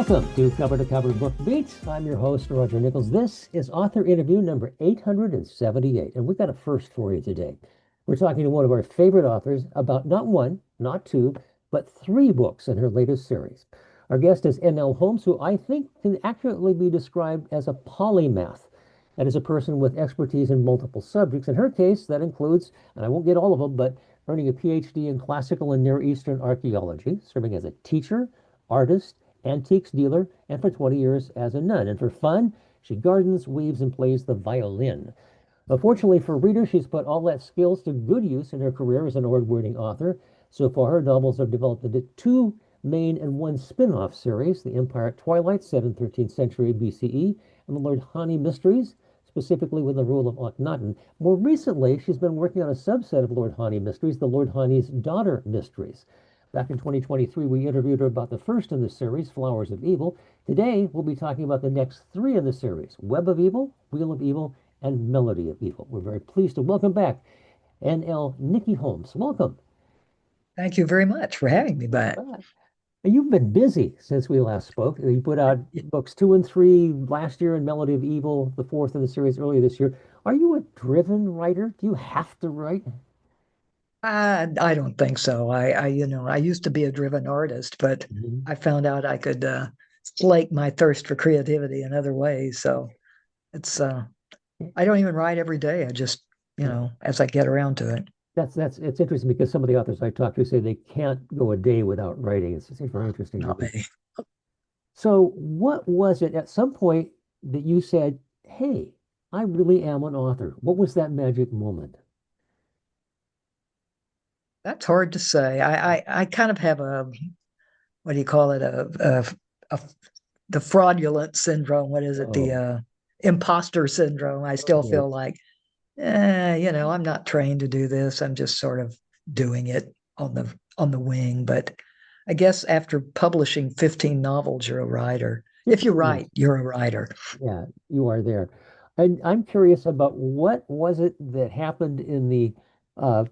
Welcome to Cover to Cover Book Beats. I'm your host, Roger Nichols. This is author interview number 878, and we've got a first for you today. We're talking to one of our favorite authors about not one, not two, but three books in her latest series. Our guest is N.L. Holmes, who I think can accurately be described as a polymath. That is a person with expertise in multiple subjects. In her case, that includes, and I won't get all of them, but earning a PhD in classical and Near Eastern archaeology, serving as a teacher, artist, antiques dealer, and for 20 years as a nun. And for fun, she gardens, weaves, and plays the violin. But fortunately for readers, she's put all that skills to good use in her career as an award-winning author. So far, her novels have developed into two main and one spin-off series, The Empire at Twilight, set in 13th century BCE, and The Lord Hani Mysteries, specifically with the rule of Akhenaten. More recently, she's been working on a subset of Lord Hani Mysteries, the Lord Hani's Daughter Mysteries. Back in 2023, we interviewed her about the first in the series, Flowers of Evil. Today, we'll be talking about the next three in the series, Web of Evil, Wheel of Evil, and Melody of Evil. We're very pleased to welcome back N.L. Nikki Holmes. Welcome. Thank you very much for having me back. You've been busy since we last spoke. You put out books two and three last year and Melody of Evil, the fourth in the series earlier this year. Are you a driven writer? Do you have to write? I don't think so. I used to be a driven artist, but Mhm. I found out I could slake my thirst for creativity in other ways. So it's I don't even write every day. I just, Yeah. as I get around to it. That's it's interesting because some of the authors I talk to say they can't go a day without writing. It's very interesting to Not me. me. So, what was it at some point that you said, "Hey, I really am an author"? What was that magic moment? That's hard to say. I kind of have a, what do you call it? A the fraudulent syndrome. What is it? The Oh, imposter syndrome. I still okay. feel like I'm not trained to do this. I'm just sort of doing it on the wing. But I guess after publishing 15 novels, you're a writer. If you 15 write, years. you're a writer. Yeah, you are there. And I'm curious about what was it that happened in the uh,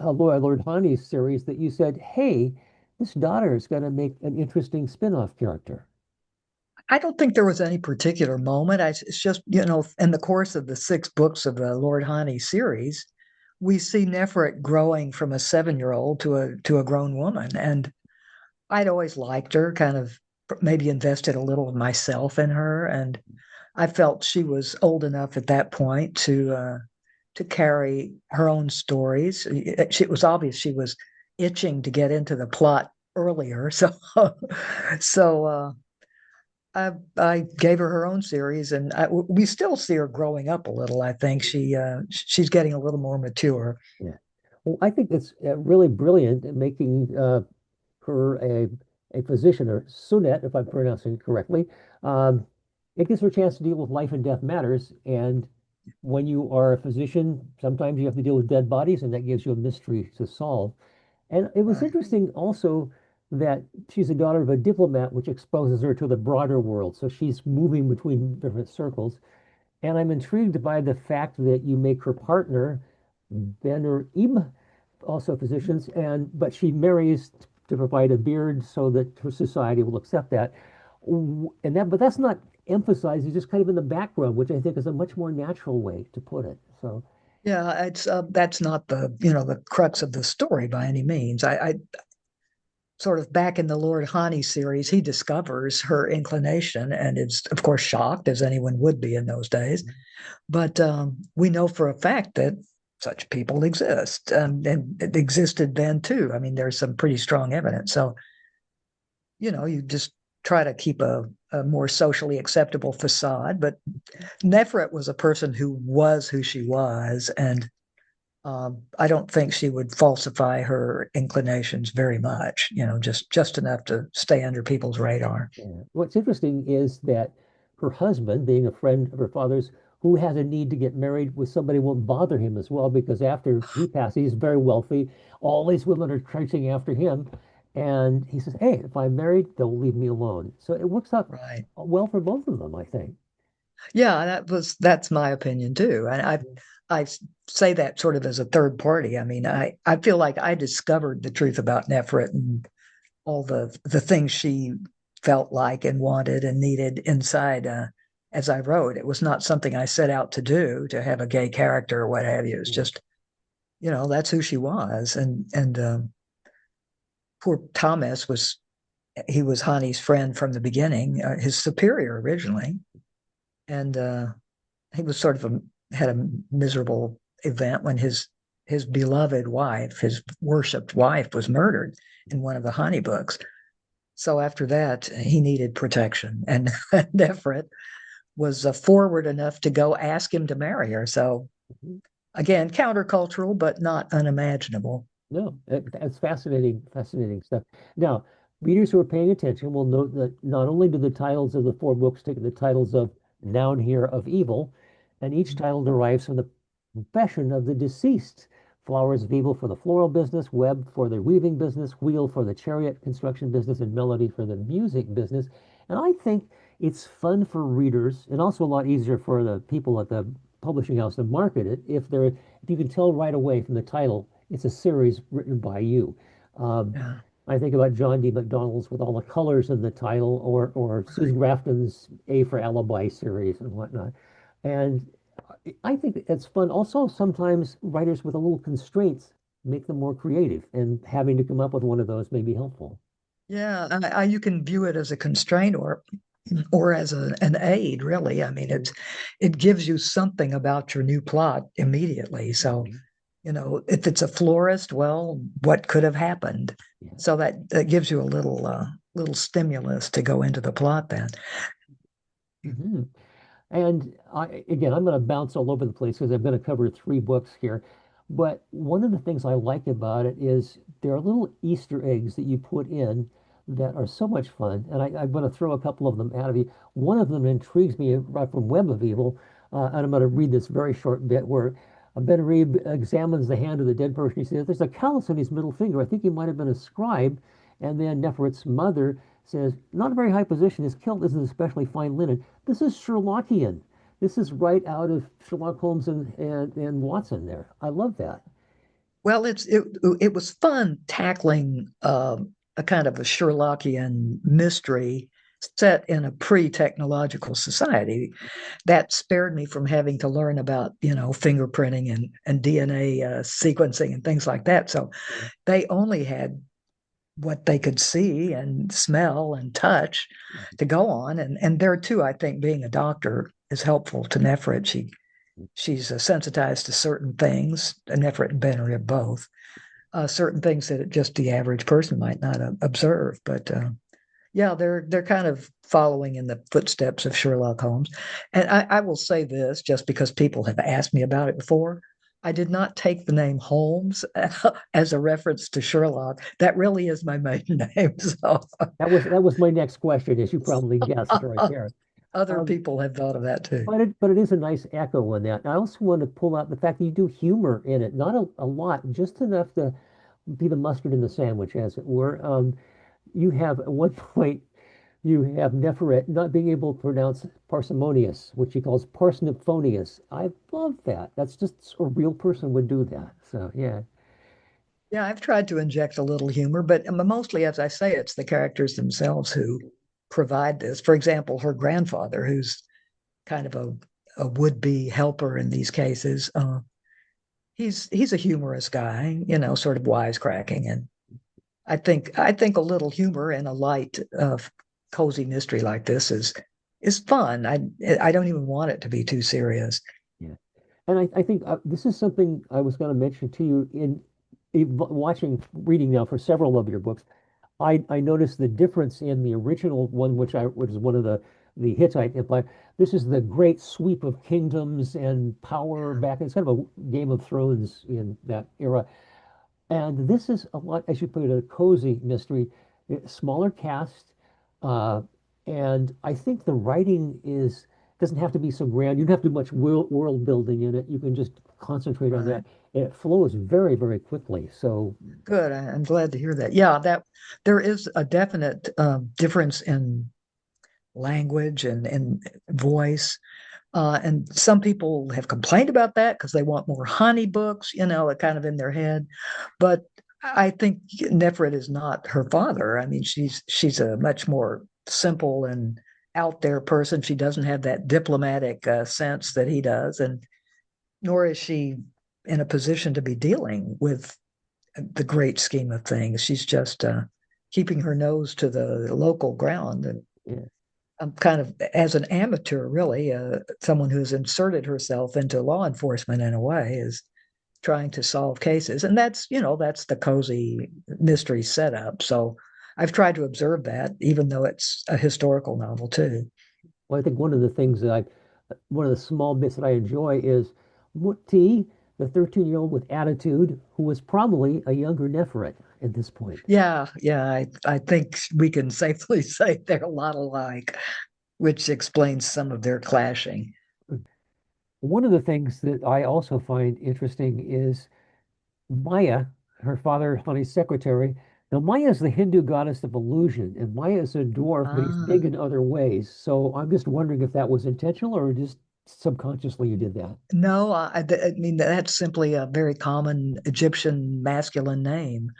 Lord Honey series that you said, "Hey, this daughter is going to make an interesting spin-off character." I don't think there was any particular moment. It's just, in the course of the six books of the Lord Honey series, we see Nefret growing from a 7-year-old to a grown woman. And I'd always liked her, kind of maybe invested a little of myself in her. And I felt she was old enough at that point to carry her own stories. It was obvious she was itching to get into the plot earlier, so so I gave her own series, and we still see her growing up a little. I think she's getting a little more mature. Yeah. Well, I think it's really brilliant in making her a physician, or Sunet, if I'm pronouncing it correctly. Um, it gives her a chance to deal with life and death matters. And when you are a physician, sometimes you have to deal with dead bodies, and that gives you a mystery to solve. And it was Right. interesting also that she's a daughter of a diplomat, which exposes her to the broader world. So she's moving between different circles. And I'm intrigued by the fact that you make her partner, Ben or Im, also physicians, and but she marries to provide a beard so that her society will accept that. And that, but that's not emphasized. It's just kind of in the background, which I think is a much more natural way to put it. So, Yeah, it's that's not the crux of the story by any means. I sort of back in the Lord Hani series, he discovers her inclination and is, of course, shocked, as anyone would be in those days. But we know for a fact that such people exist, and it existed then too. I mean, there's some pretty strong evidence. So, you just try to keep a more socially acceptable facade. But Nefret was a person who was who she was, and I don't think she would falsify her inclinations very much. Just enough to stay under people's radar. yeah. What's interesting is that her husband, being a friend of her father's, who has a need to get married with somebody won't bother him as well because after he passes, he's very wealthy. All these women are chasing after him. And he says, "Hey, if I'm married, they'll leave me alone." So it works out Right. well for both of them, I think. Yeah, that's my opinion too. And I say that sort of as a third party. I mean, I feel like I discovered the truth about Nefret and all the things she felt like and wanted and needed inside as I wrote. It was not something I set out to do, to have a gay character or what have you. It's Mm. just, that's who she was. And poor Thomas he was Hani's friend from the beginning, his superior originally, and he was sort of had a miserable event when his beloved wife, his worshipped wife, was murdered in one of the Hani books. So after that, he needed protection, and Nefret was forward enough to go ask him to marry her. So Mhm. again, countercultural, but not unimaginable. No, that's fascinating, fascinating stuff. Now, readers who are paying attention will note that not only do the titles of the four books take the titles of noun here of evil, and each title derives from the profession of the deceased. Flowers of evil for the floral business, web for the weaving business, wheel for the chariot construction business, and melody for the music business. And I think it's fun for readers and also a lot easier for the people at the publishing house to market it if you can tell right away from the title it's a series written by you. Um, Yeah. I think about John D. McDonald's with all the colors in the title, or Susan Grafton's A for Alibi series and whatnot. And I think it's fun. Also, sometimes writers with a little constraints make them more creative, and having to come up with one of those may be helpful. Yeah, you can view it as a constraint or as an aid, really. I mean, it gives you something about your new plot immediately. So, Mhm. if it's a florist, well, what could have happened? Yeah. So that gives you a little stimulus to go into the plot then. Mhm. And again, I'm going to bounce all over the place because I'm going to cover three books here. But one of the things I like about it is there are little Easter eggs that you put in that are so much fun. And I'm going to throw a couple of them out of you. One of them intrigues me right from Web of Evil. And I'm going to read this very short bit where Ben Reeb examines the hand of the dead person. He says, "There's a callus on his middle finger. I think he might have been a scribe." And then Neferet's mother says, "Not a very high position. His kilt isn't especially fine linen." This is Sherlockian. This is right out of Sherlock Holmes and Watson there. I love that. Well, it was fun tackling a kind of a Sherlockian mystery set in a pre-technological society. That spared me from having to learn about fingerprinting and DNA sequencing and things like that. So they only had what they could see and smell and touch to go on. And there too, I think being a doctor is helpful to Nefret. She's sensitized to certain things. Nefret and Benner have both certain things that just the average person might not observe. But yeah, they're kind of following in the footsteps of Sherlock Holmes. And I will say this, just because people have asked me about it before. I did not take the name Holmes as a reference to Sherlock. That really is my maiden name. So That was my next question, as you probably guessed right there. other Um, people have thought of that too. but it is a nice echo on that. I also want to pull out the fact that you do humor in it, not a lot, just enough to be the mustard in the sandwich, as it were. You have at one point you have Neferet not being able to pronounce parsimonious, which he calls parsniphonious. I love that. That's just a real person would do that. So yeah. Yeah, I've tried to inject a little humor, but mostly, as I say, it's the characters themselves who provide this. For example, her grandfather, who's kind of a would-be helper in these cases, he's a humorous guy, sort of wisecracking, and I think a little humor in a light, cozy mystery like this is fun. I don't even want it to be too serious. Yeah. And I think this is something I was going to mention to you in reading now for several of your books. I noticed the difference in the original one, which is one of the Hittite Empire. This is the great sweep of kingdoms and power back. It's kind of a Game of Thrones in that era. And this is a lot, as you put it, a cozy mystery, smaller cast, uh, and I think the writing is doesn't have to be so grand. You don't have to do much world building in it. You can just concentrate on Right. that. And it flows very, very quickly. So, Good. I'm glad to hear that. Yeah, that there is a definite difference in language and voice. And some people have complained about that because they want more honey books, kind of in their head. But I think Nefret is not her father. I mean, she's a much more simple and out there person. She doesn't have that diplomatic sense that he does, and nor is she in a position to be dealing with the great scheme of things. She's just keeping her nose to the local ground. And Yeah. I'm kind of, as an amateur, really, someone who's inserted herself into law enforcement in a way, is trying to solve cases. And that's, that's the cozy mystery setup. So I've tried to observe that, even though it's a historical novel, too. Well, I think one of the things that one of the small bits that I enjoy is Muti, the 13-year-old with attitude, who was probably a younger Neferet at this point. Yeah, yeah, I think we can safely say they're a lot alike, which explains some of their clashing. One of the things that I also find interesting is Maya, her father, Honey's secretary. Now, Maya is the Hindu goddess of illusion, and Maya is a dwarf, but he's big Ah, in other ways. So I'm just wondering if that was intentional or just subconsciously you did that. no, I mean, that's simply a very common Egyptian masculine name.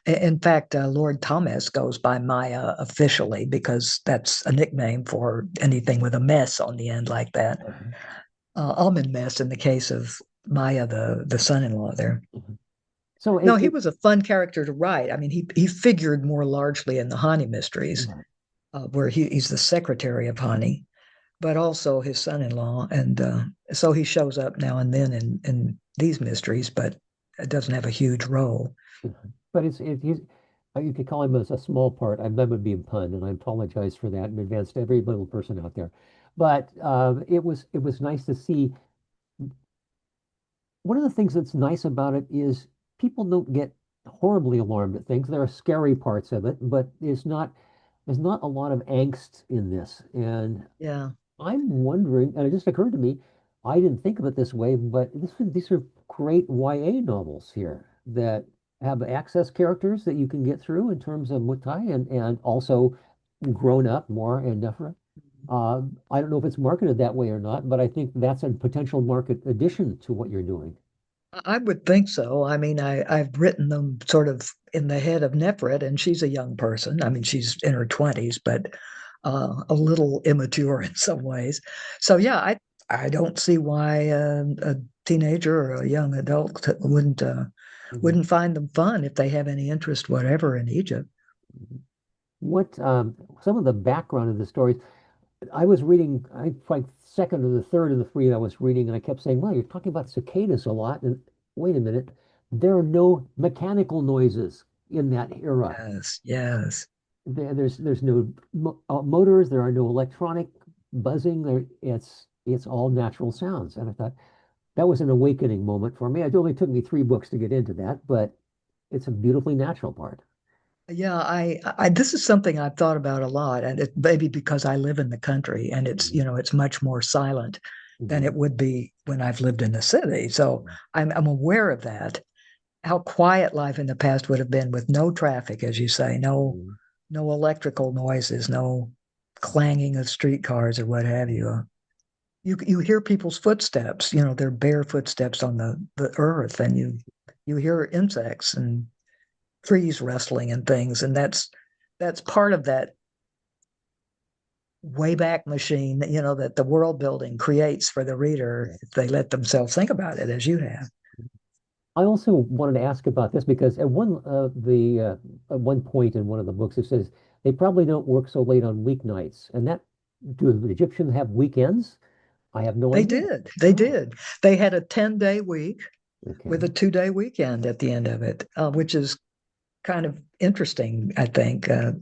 Mhm. In fact, Lord Thomas goes by Maya officially because that's a nickname for anything with a mess on the end like that. Uh-huh. Almond mess in the case of Maya, the son-in-law there. Mhm. So No, he was a fun character to write. I mean, he figured more largely in the Hani mysteries, right. where he's the secretary of Hani, but also his son-in-law, and so he shows up now and then in these mysteries, but it doesn't have a huge role. But he's you could call him as a small part. That would be a pun, and I apologize for that in advance to every little person out there. But it was nice to see. One of the things that's nice about it is people don't get horribly alarmed at things. There are scary parts of it, but there's not a lot of angst in this. And Yeah, I'm wondering, and it just occurred to me, I didn't think of it this way, but these are great YA novels here that have access characters that you can get through in terms of Mutai and also grown up more and different. I don't know if it's marketed that way or not, but I think that's a potential market addition to what you're doing. I would think so. I mean, I've written them sort of in the head of Nefret, and she's a young person. I mean, she's in her 20s, but a little immature in some ways. So yeah, I don't see why a teenager or a young adult Mhm. wouldn't find them fun if they have any interest whatever in Egypt. What some of the background of the stories? I was reading, I like second or the third of the three I was reading, and I kept saying, "Well, you're talking about cicadas a lot." And wait a minute, there are no mechanical noises in that era. Yes, yes. There's no motors. There are no electronic buzzing. It's all natural sounds. And I thought that was an awakening moment for me. It only took me three books to get into that, but it's a beautifully natural part. Yeah, this is something I've thought about a lot, and it maybe because I live in the country and it's, Mhm. it's much more silent than Mhm. it would be when I've lived in the city. So I'm aware of that, how quiet life in the past would have been with no traffic, as you say, Mhm. no electrical noises, no clanging of streetcars or what have you. You hear people's footsteps, their bare footsteps on the earth, and you hear insects and trees rustling and things, and that's part of that wayback machine that that the world building creates for the reader Yeah. if they let themselves think about it as you have. I also wanted to ask about this because at one point in one of the books it says they probably don't work so late on weeknights, and that do the Egyptians have weekends? I have no They idea. did. They Oh, did. They had a 10-day week with okay. a 2-day weekend at the end of it, which is kind of interesting, I think. Yeah.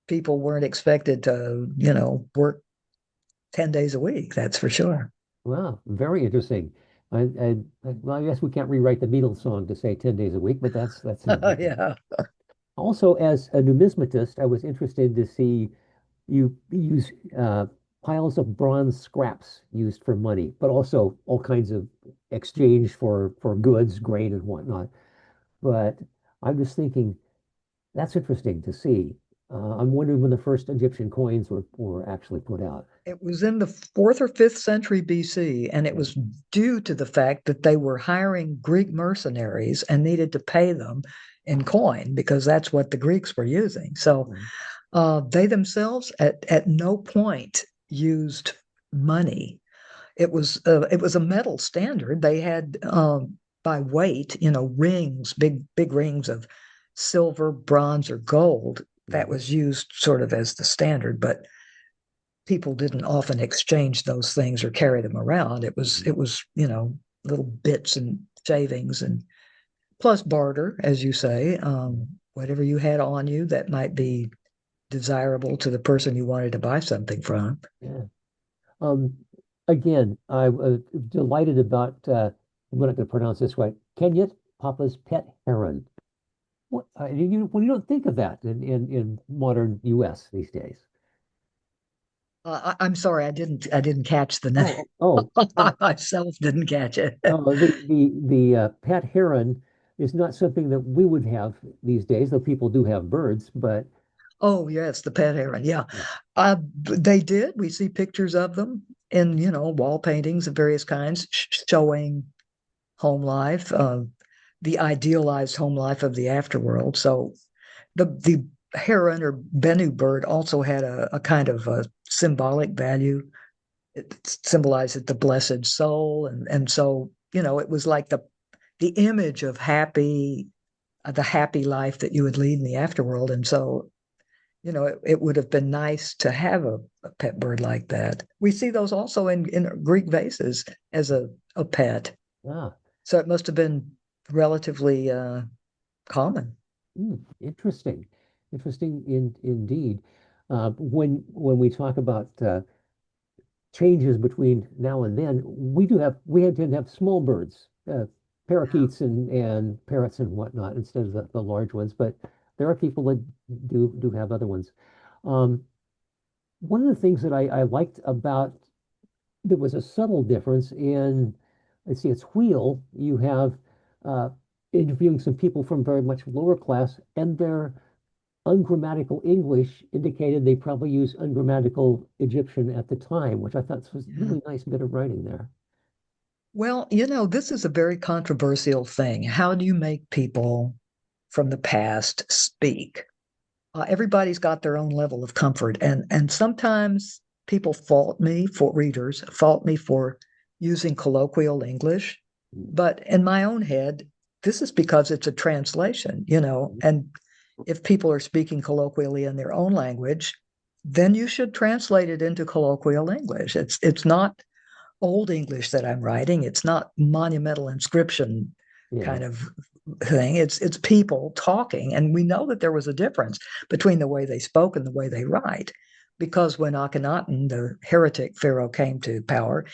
People weren't expected to, work 10 days a week, that's for sure. Wow, very interesting. Well, I guess we can't rewrite the Beatles song to say 10 days a week, but that's interesting. Yeah. Also, as a numismatist, I was interested to see you use piles of bronze scraps used for money, but also all kinds of exchange for goods, grain, and whatnot. But I'm just thinking that's interesting to see. I'm wondering when the first Egyptian coins were actually put out. It was in the fourth or fifth century BC, and it Yeah. was due to the fact that they were hiring Greek mercenaries and needed to pay them in coin because that's what the Greeks were using. So Yeah. They themselves at no point used money. It was a metal standard. They had by weight, rings, big rings of silver, bronze, or gold. That Mhm. was used sort of as the standard, but people didn't often exchange those things or carry them around. Mhm. it was little bits and shavings and plus barter, as you say, whatever you had on you that might be desirable to the person you wanted to buy something from. Yeah. Um, Again, I was delighted about, I'm not going to pronounce this right, Kenyat, Papa's pet heron. Well, you don't think of that in modern U.S. these days. I'm sorry, I didn't catch the name. Oh, oh, I oh, myself didn't catch it. the pet heron is not something that we would have these days, though people do have birds, but Oh yes, the pet heron. Yeah, yeah, they did. We see pictures of them in wall paintings of various kinds, showing home life, the idealized home life of the afterworld. So the heron or Bennu bird also had a kind of a symbolic value. It symbolized the blessed soul, and so it was like the image of the happy life that you would lead in the afterworld. And so it would have been nice to have a pet bird like that. We see those also in Greek vases as a pet. ah, So it must have been relatively common. interesting, interesting indeed. When we talk about changes between now and then, we had to have small birds, Yeah. parakeets and parrots and whatnot instead of the large ones. But there are people that do have other ones. Um, One of the things that I liked about there was a subtle difference in, let's see, it's Wheel. You have uh, interviewing some people from very much lower class, and their ungrammatical English indicated they probably used ungrammatical Egyptian at the time, which I thought was Yeah. really nice bit of writing there. Well, this is a very controversial thing. How do you make people from the past speak? Everybody's got their own level of comfort, and sometimes people fault me for using colloquial English, but in my own head, this is because it's a translation, and if people are speaking colloquially in their own language, then you should translate it into colloquial English. It's not old English that I'm writing. It's not monumental inscription Yeah, kind of thing. It's people talking, and we know that there was a difference between the way they spoke and the way they write, because when Akhenaten, the heretic pharaoh, came to power,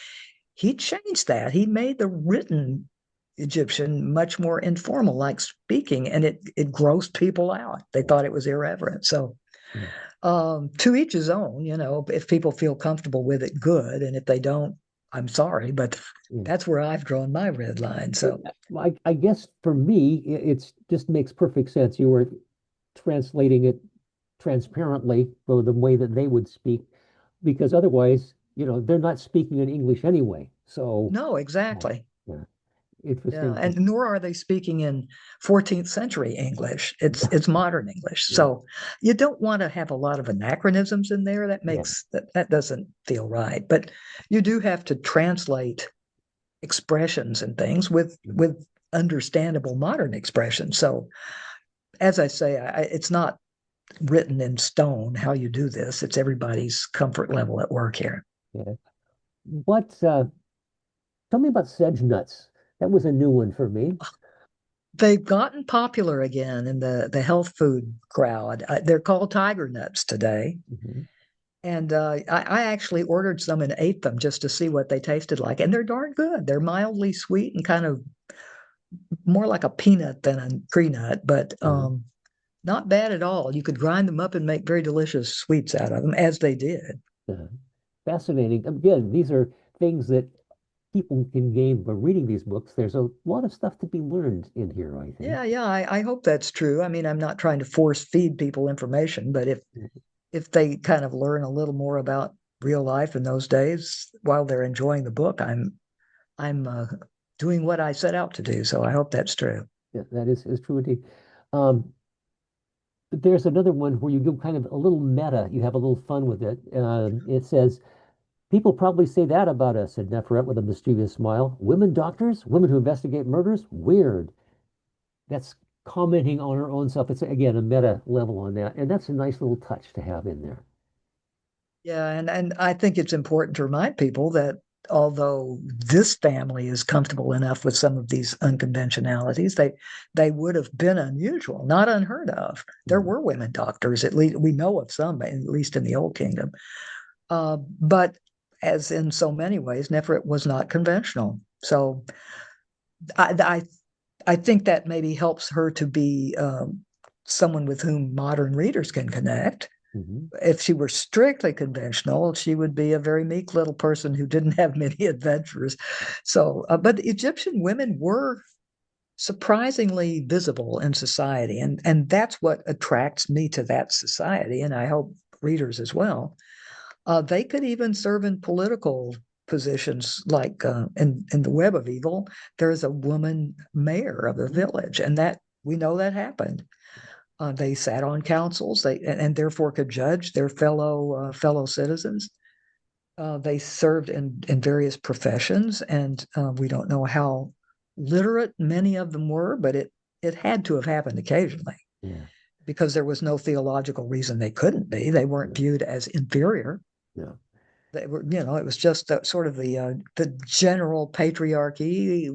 he changed that. He made the written Egyptian much more informal, like speaking, and it grossed people out. They yeah, thought it was irreverent. So yeah, to each his own, if people feel comfortable with it, good. And if they don't, I'm sorry, but yeah. that's where I've drawn my red line. So, I guess for me, it's just makes perfect sense. You were translating it transparently for the way that they would speak, because otherwise, they're not speaking in English anyway. So, no, yeah, exactly. yeah, Yeah. interesting. And nor are they speaking in 14th century English. It's modern English. Yeah, So you don't want to have a lot of anachronisms in there. yeah, That doesn't feel right. But you do have to translate expressions and things with understandable modern expressions. So as I say, it's not written in stone how you do this. It's everybody's comfort level at work here. yeah. What? Tell me about sedge nuts. That was a new one for me. They've gotten popular again in the health food crowd. They're called tiger nuts today. Mhm. And I actually ordered some and ate them just to see what they tasted like. And they're darn good. They're mildly sweet and kind of more like a peanut than a tree nut, but Uh, not bad at all. You could grind them up and make very delicious sweets out of them, as they did. uh, Fascinating. Again, these are things that people can gain by reading these books. There's a lot of stuff to be learned in here, I think. Yeah, yeah, I hope that's true. I mean, I'm not trying to force feed people information, but if they kind of learn a little more about real life in those days while they're enjoying the book, I'm doing what I set out to do. So I hope that's true. Yeah, that is true indeed. Um, There's another one where you go kind of a little meta. You have a little fun with it. It says, "People probably say that about us," said Nefret with a mischievous smile. "Women doctors? Women who investigate murders? Weird." That's commenting on her own self. It's again a meta level on that, and that's a nice little touch to have in there. Yeah, and I think it's important to remind people that although this family is comfortable enough with some of these unconventionalities, they would have been unusual, not unheard of. There Mhm. were women doctors, at least we know of some, at least in the Old Kingdom. But as in so many ways, Nefret was not conventional. So I, I I think that maybe helps her to be someone with whom modern readers can connect. Mhm. If she were strictly conventional, she would be a very meek little person who didn't have many adventures. So, but Egyptian women were surprisingly visible in society, and that's what attracts me to that society, and I hope readers as well. They could even serve in political positions, like in the Web of Evil. There's a woman mayor of a Mhm. village, and that we know that happened. They sat on councils, and therefore could judge their fellow citizens. They served in various professions, and we don't know how literate many of them were, but it had to have happened occasionally Yeah. because there was no theological reason they couldn't be. They weren't Yeah. viewed as inferior. Yeah. They were, it was just sort of the general patriarchy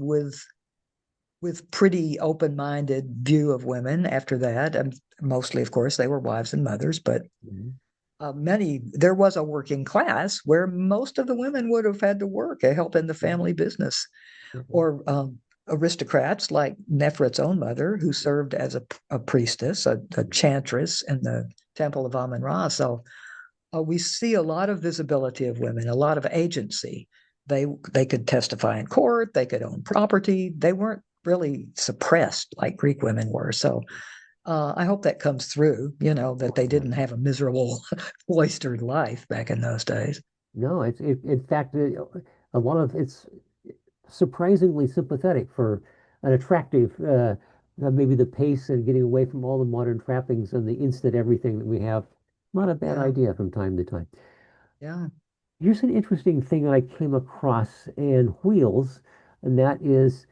with pretty open-minded view of women after that. And mostly, of course, they were wives and mothers, but Mhm. there was a working class where most of the women would have had to work and help in the family business, Mhm. or aristocrats like Nefret's own mother, who served as a priestess, a chantress in the Temple of Amun Ra. So we see a lot of visibility of women, a lot of agency. They could testify in court, they could own property. They weren't really suppressed like Greek women were. So I hope that comes through, that they Yeah. didn't have a miserable, cloistered life back in those days. No, in fact a lot of it's surprisingly sympathetic for an attractive maybe the pace and getting away from all the modern trappings and the instant everything that we have. Not a bad Yeah, idea from time to time. yeah. Here's an interesting thing I came across in Wheels, and that is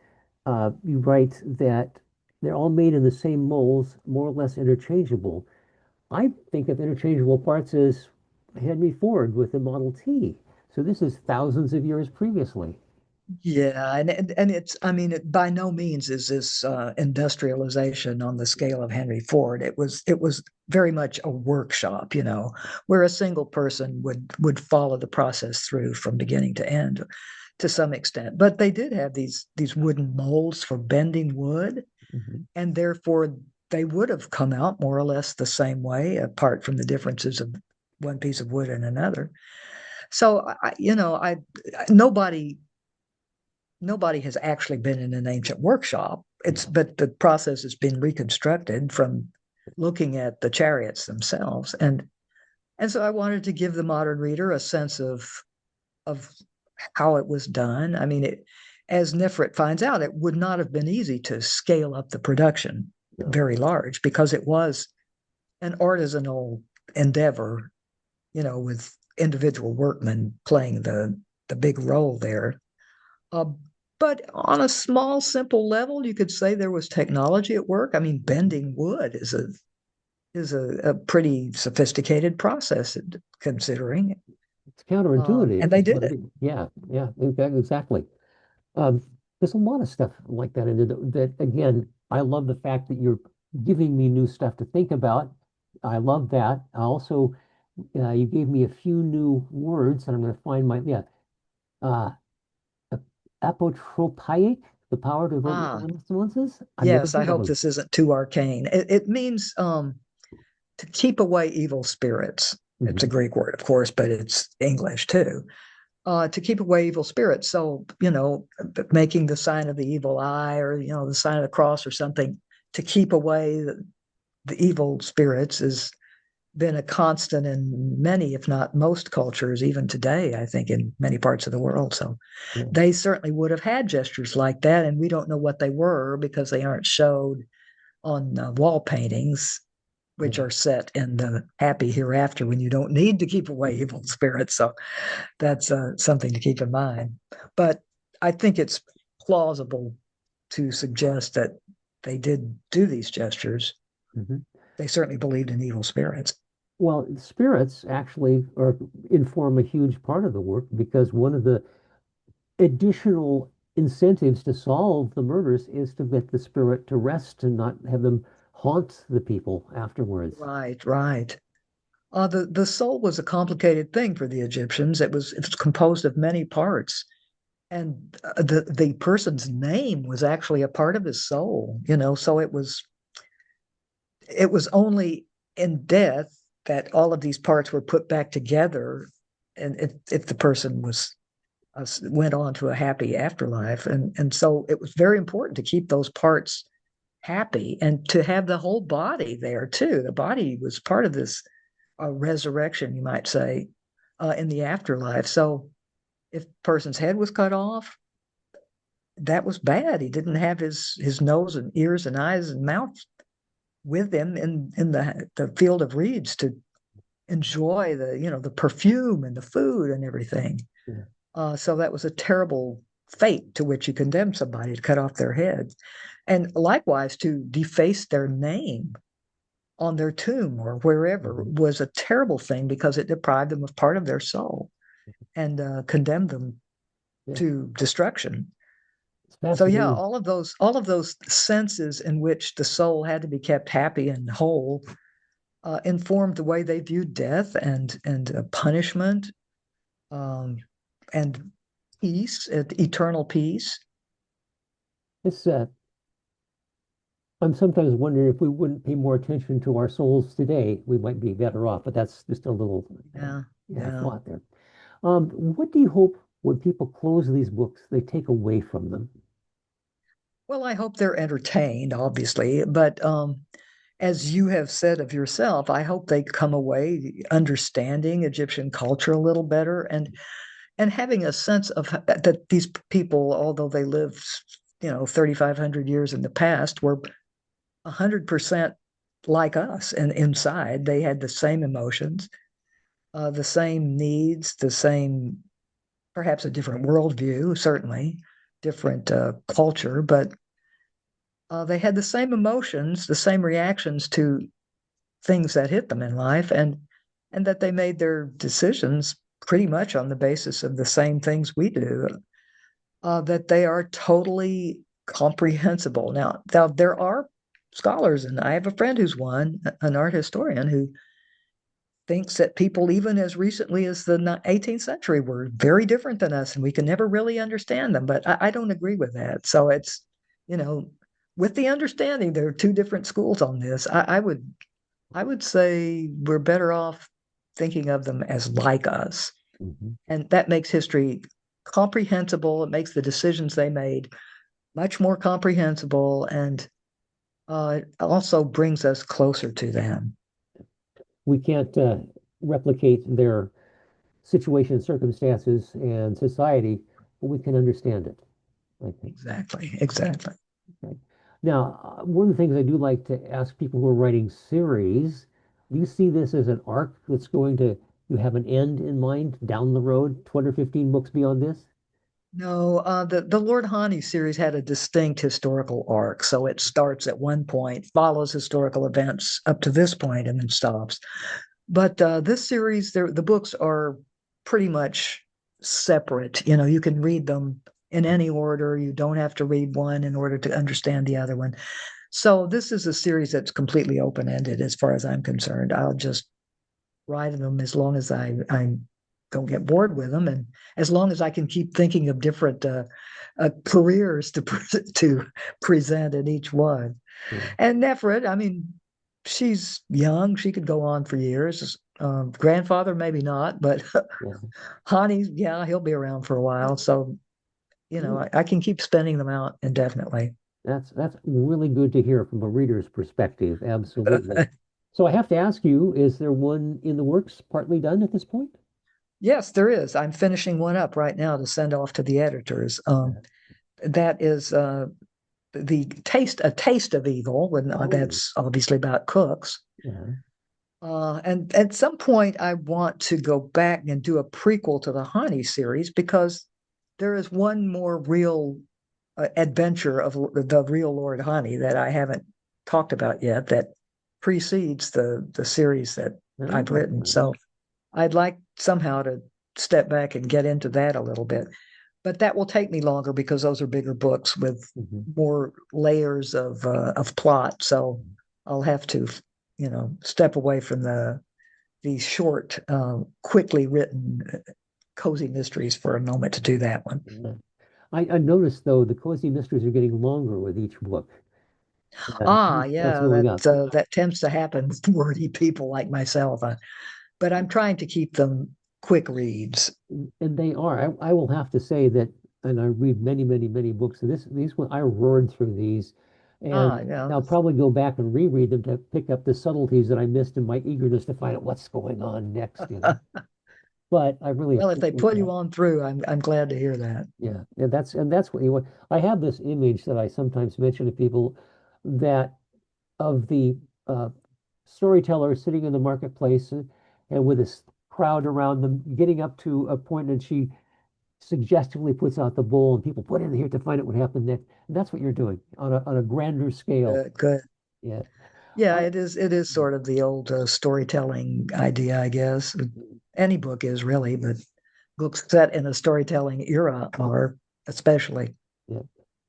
you write that they're all made in the same molds, more or less interchangeable. I think of interchangeable parts as Henry Ford with the Model T. So this is thousands of years previously. Yeah, and it's, I mean, it by no means is this industrialization on the scale of Henry Ford. It was very much a workshop, where a single person would follow the process through from beginning to end to some extent. But they did have these wooden molds for bending wood, Mhm. and therefore they would have come out more or less the same way, apart from the differences of one piece of wood and another. So I nobody nobody has actually been in an ancient workshop. It's No. but the process has been reconstructed from looking at the chariots themselves, and so I wanted to give the modern reader a sense of how it was done. I mean, as Nifrit finds out, it would not have been easy to scale up the production No. very large because it was an artisanal endeavor, with individual workmen playing the big role there. Uh, but on a small, simple level, you could say there was technology at work. I mean, Mhm. bending wood is a pretty sophisticated process, considering, It's counterintuitive. and they did But it. yeah, yeah, exactly. Um, there's a lot of stuff like that in it that, again, I love the fact that you're giving me new stuff to think about. I love that. I also, you gave me a few new words, and I'm going to find my, yeah, uh, apotropaic, the power to avert Ah, mental influences. I've never yes. I heard of hope them. this isn't too arcane. It means to keep away evil spirits. It's a Mhm. Greek word, of course, but it's English too. To keep away evil spirits. So, making the sign of the evil eye, or, the sign of the cross or something to keep away the evil spirits has been a constant in many, if not most cultures, even today, I think, in many parts of the world. So Yeah. they certainly would have had gestures like that. And we don't know what they were because they aren't showed on wall paintings. which are set in the happy hereafter when you don't need to keep away evil spirits. So that's something to keep in mind. But I think it's plausible to suggest that they did do these gestures. Hmm. They certainly believed in evil spirits. Well, spirits actually inform a huge part of the work because one of the additional incentives to solve the murders is to get the spirit to rest and not have them haunt the people afterwards. Right, right. The soul was a complicated thing for the Egyptians. It was composed of many parts, and the person's name was actually a part of his soul. So it was only in death that all of these parts were put back together, and if the person went on to a happy afterlife, and so it was very important to keep those parts happy and to have the whole body there too. The body was part of this resurrection, you might say, in the afterlife. So if a person's head was cut off, that was bad. He didn't have his nose and ears and eyes and mouth with him in the field of reeds to enjoy the perfume and the food and everything. Yeah. So that was a terrible fate to which you condemned somebody to cut off their head, and likewise to deface their name on their tomb or wherever Mhm. was a terrible thing because it deprived them of part of their soul and condemned them Yeah, to destruction. it's So yeah, fascinating. all of those senses in which the soul had to be kept happy and whole informed the way they viewed death and punishment, um, and peace, eternal peace. It's I'm sometimes wondering if we wouldn't pay more attention to our souls today, we might be better off. But that's just a little, Yeah, yeah, yeah. thought there. What do you hope when people close these books, they take away from them? Well, I hope they're entertained, obviously, but as you have said of yourself, I hope they come away understanding Egyptian culture a little better and having a sense of that these people, although they lived, 3,500 years in the past, were 100% like us, and inside they had the same emotions, the same needs, the same, perhaps a different worldview, certainly different culture, but they had the same emotions, the same reactions to things that hit them in life, and that they made their decisions pretty much on the basis of the same things we do. That they are totally comprehensible. Now there are scholars, and I have a friend who's an art historian, who thinks that people, even as recently as the 18th century, were very different than us, and we can never really understand them. But I don't agree with that. So it's, you know, with the understanding there are two different schools on this. I would say we're better off thinking of them as like us, Mhm. and that makes history comprehensible. It makes the decisions they made much more comprehensible, and it also brings us closer to them. We can't replicate their situation, circumstances, and society, but we can understand it, I think. Exactly, exactly. Right. Now, one of the things I do like to ask people who are writing series, do you see this as an arc that's going to, you have an end in mind down the road, 20 or 15 books beyond this? No, the Lord Hani series had a distinct historical arc. So it starts at one point, follows historical events up to this point, and then stops. But this series, the books are pretty much separate. You can read them in any order. You don't have to read one in order to understand the other one. So this is a series that's completely open-ended as far as I'm concerned. I'll just write them as long as I don't get bored with them, and as long as I can keep thinking of different careers to present in each one. Yeah, And Nefret, I mean, she's young; she could go on for years. Grandfather, maybe not, but yeah. Hani, yeah, he'll be around for a while. So Good. I can keep spending them out indefinitely. That's really good to hear from a reader's perspective. Absolutely. So I have to ask you, is there one in the works, partly done at this point? Yes, there is. I'm finishing one up right now to send off to the editors. That is a taste of evil, when Oh, that's obviously about cooks. Yeah. And at some point, I want to go back and do a prequel to the Hani series because there is one more real adventure of the real Lord Hani that I haven't talked about yet that precedes the series that I've written. Oh, So I'd like somehow to step back and get into that a little bit. But that will take me longer because those are bigger books with mhm. more layers of plot. So I'll have to, step away from these short, quickly written, cozy mysteries for a moment to do that one. Yeah. I noticed though the cozy mysteries are getting longer with each book. Ah, That's yeah, going up. that tends to happen with wordy people like myself. But I'm trying to keep them quick reads. And they are. I will have to say that, and I read many, many, many books. So these one I roared through these, and Ah, yeah. I'll probably go back and reread them to pick up the subtleties that I missed in my eagerness to find out what's going on next. But I really Well, if they appreciate pull you that. on through, I'm glad to hear that. Yeah, and that's what you want. I have this image that I sometimes mention to people that of the uh, storyteller sitting in the marketplace and with this crowd around them, getting up to a point, and she suggestively puts out the bowl, and people put in here to find out what happened next. And that's what you're doing on a grander scale. Good. Yeah. Yeah, I, it is sort of the old storytelling idea, I guess. Any book is really, but books set in a storytelling era are especially. yeah.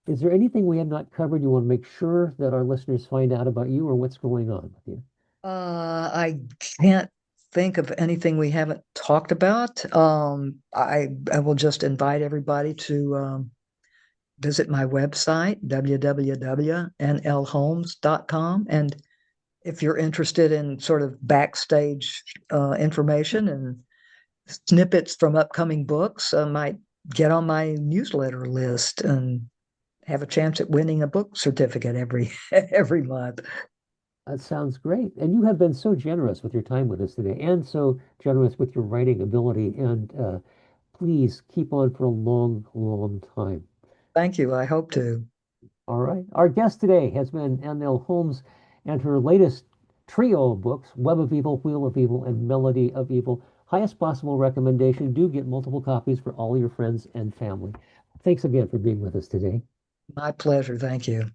Is there anything we have not covered you want to make sure that our listeners find out about you or what's going on with you? I can't think of anything we haven't talked about. I will just invite everybody to visit my website, www.nlholmes.com. And if you're interested in sort of backstage information and snippets from upcoming books, I might get on my newsletter list and have a chance at winning a book certificate every every month. That sounds great. And you have been so generous with your time with us today and so generous with your writing ability. And please keep on for a long, long time. Thank you. I hope to. All right. Our guest today has been Annelle Holmes and her latest trio of books, Web of Evil, Wheel of Evil, and Melody of Evil. Highest possible recommendation. Do get multiple copies for all your friends and family. Thanks again for being with us today. My pleasure. Thank you.